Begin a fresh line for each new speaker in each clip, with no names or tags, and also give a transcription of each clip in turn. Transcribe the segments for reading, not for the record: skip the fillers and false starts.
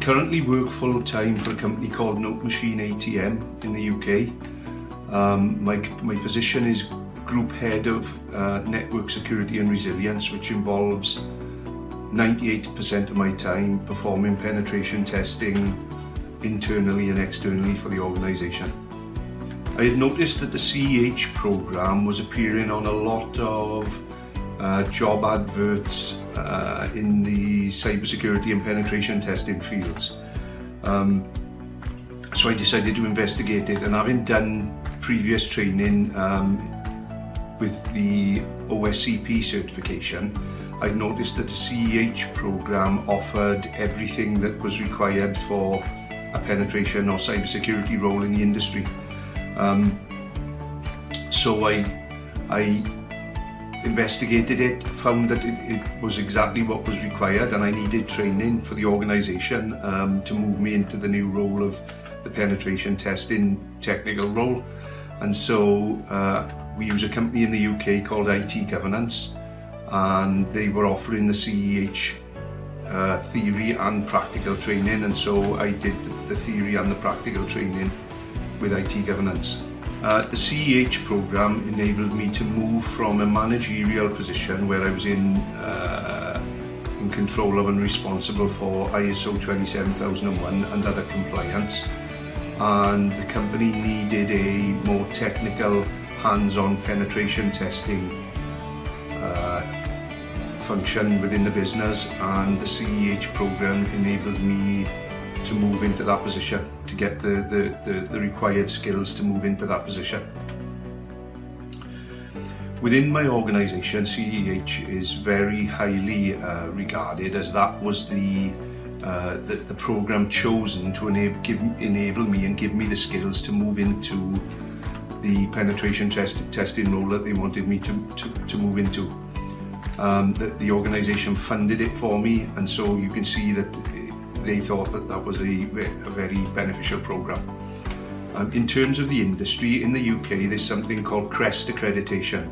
currently work full-time for a company called Note Machine ATM in the UK. My position is Group Head of Network Security and Resilience, which involves 98% of my time performing penetration testing internally and externally for the organisation. I had noticed that the CEH programme was appearing on a lot of job adverts in the cybersecurity and penetration testing fields. So I decided to investigate it, and having done previous training with the OSCP certification, I noticed that the CEH programme offered everything that was required for a penetration or cybersecurity role in the industry. So I investigated it, found that it was exactly what was required, and I needed training for the organisation to move me into the new role of the penetration testing technical role. And so we use a company in the UK called IT Governance, and they were offering the CEH theory and practical training, and so I did the theory and the practical training with IT Governance. The CEH programme enabled me to move from a managerial position where I was in control of and responsible for ISO 27001 and other compliance, and the company needed a more technical, hands-on penetration testing function within the business, and the CEH programme enabled me to move into that position, to get the required skills to move into that position. Within my organisation, CEH is very highly regarded, as that was the programme chosen to enable me and give me the skills to move into the penetration testing role that they wanted me to move into. The organisation funded it for me, and so you can see that they thought that was a very beneficial programme. In terms of the industry, in the UK there's something called CREST accreditation,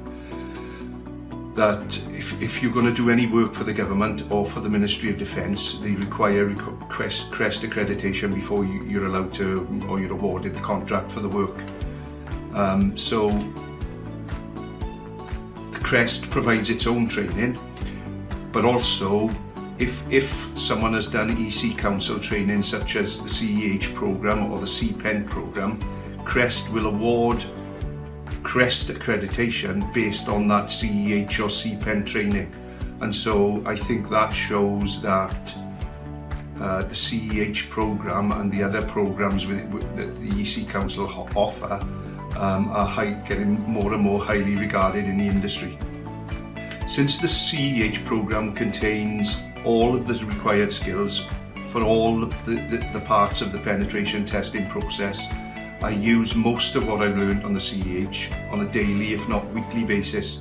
that if you're going to do any work for the government or for the Ministry of Defence, they require CREST accreditation before you're allowed to, or you're awarded the contract for the work. So the CREST provides its own training, but also if someone has done Ac-Council training such as the CEH programme or the CPEN programme, CREST will award CREST accreditation based on that CEH or CPEN training. And so I think that shows that the CEH programme and the other programmes that the Ac-Council offer are getting more and more highly regarded in the industry. Since the CEH programme contains all of the required skills for all the parts of the penetration testing process, I use most of what I've learned on the CEH on a daily, if not weekly basis.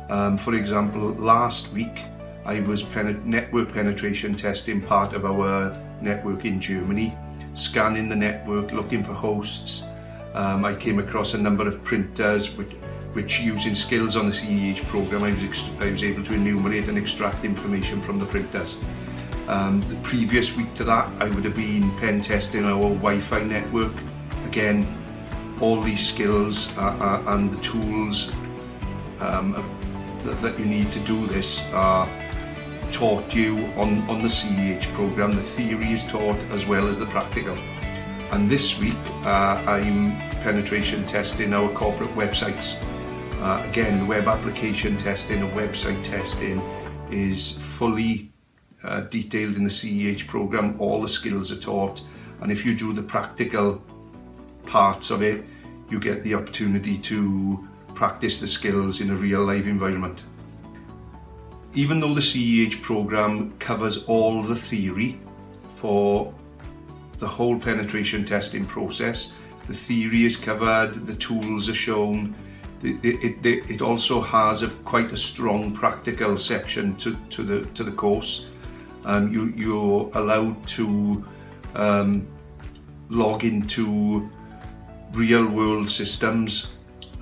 For example, last week I was network penetration testing part of our network in Germany, scanning the network, looking for hosts. I came across a number of printers which using skills on the CEH programme, I was able to enumerate and extract information from the printers. The previous week to that, I would have been pen testing our Wi-Fi network. Again, all these skills and the tools that you need to do this are taught you on the CEH programme. The theory is taught as well as the practical. And this week, I'm penetration testing our corporate websites. Again, the web application testing and website testing is fully detailed in the CEH programme. All the skills are taught, and if you do the practical parts of it, you get the opportunity to practice the skills in a real live environment. Even though the CEH programme covers all the theory for the whole penetration testing process, the theory is covered, the tools are shown, it also has quite a strong practical section to the course. You're allowed to log into real world systems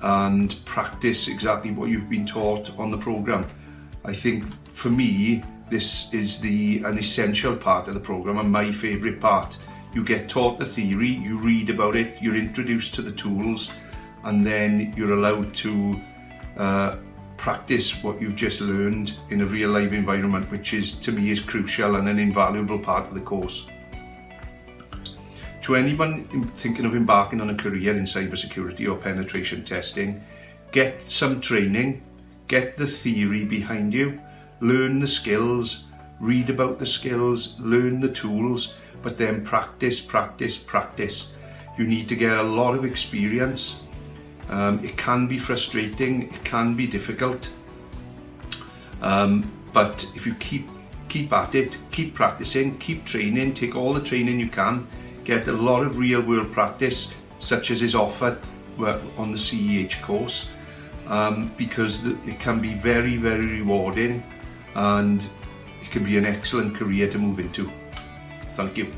and practice exactly what you've been taught on the programme. I think for me, this is an essential part of the programme and my favourite part. You get taught the theory, you read about it, you're introduced to the tools, and then you're allowed to practice what you've just learned in a real life environment, which is, to me, is crucial and an invaluable part of the course. To anyone thinking of embarking on a career in cybersecurity or penetration testing, get some training, get the theory behind you, learn the skills, read about the skills, learn the tools, but then practice, practice, practice. You need to get a lot of experience. It can be frustrating, it can be difficult, but if you keep at it, keep practicing, keep training, take all the training you can, get a lot of real world practice such as is offered on the CEH course, because it can be very, very rewarding and it can be an excellent career to move into. Thank you.